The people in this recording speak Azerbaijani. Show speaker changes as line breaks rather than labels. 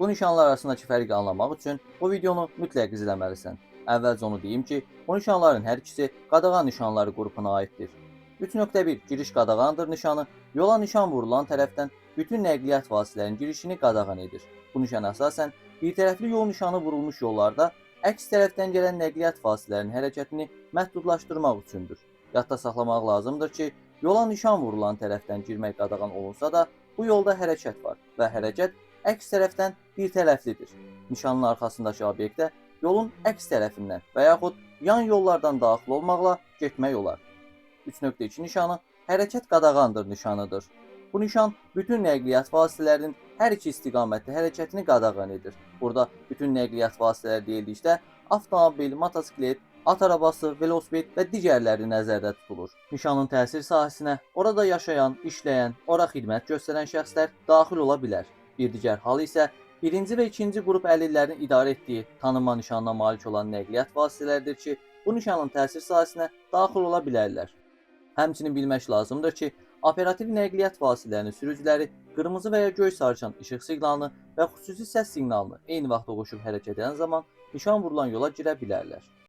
Bu nişanlar arasındakı fərqi anlamaq üçün bu videonu mütləq izləməlisən. Əvvəlcə onu deyim ki, bu nişanların hər ikisi qadağan nişanları qrupuna aiddir. 3.1 Giriş qadağandır nişanı yola nişan vurulan tərəfdən bütün nəqliyyat vasitələrinin girişini qadağan edir. Bu nişan əsasən birtərəfli yol nişanı vurulmuş yollarda əks tərəfdən gələn nəqliyyat vasitələrinin hərəkətini məhdudlaşdırmaq üçündür. Yadda saxlamaq lazımdır ki, yola nişan vurulan tərəfdən girmək qadağan olunsa da, bu yolda hərəkət var və hərəkət əks tərəfdən bir tərəflidir. Nişanın arxasındakı obyektə yolun əks tərəfindən və yaxud yan yollardan daxil olmaqla getmək olar. 3.2 nişanı hərəkət qadağandır nişanıdır. Bu nişan bütün nəqliyyat vasitələrinin hər iki istiqamətdə hərəkətini qadağan edir. Burada bütün nəqliyyat vasitələri deyildikdə avtomobil, motosiklet, at arabası, velosiped və digərləri nəzərdə tutulur. Nişanın təsir sahəsinə orada yaşayan, işləyən, ora xidmət göstərən şəxslər daxil ola bilər. Bir digər hal isə birinci və ikinci qrup əlillərin idarə etdiyi tanınma nişanına malik olan nəqliyyat vasitələridir ki, bu nişanın təsir sahəsinə daxil ola bilərlər. Həmçinin bilmək lazımdır ki, operativ nəqliyyat vasitələrinin sürücüləri qırmızı və ya göy sarışan işıq siqnalını və xüsusi səs siqnalını eyni vaxtda qoşub hərəkət edən zaman nişan vurulan yola girə bilərlər.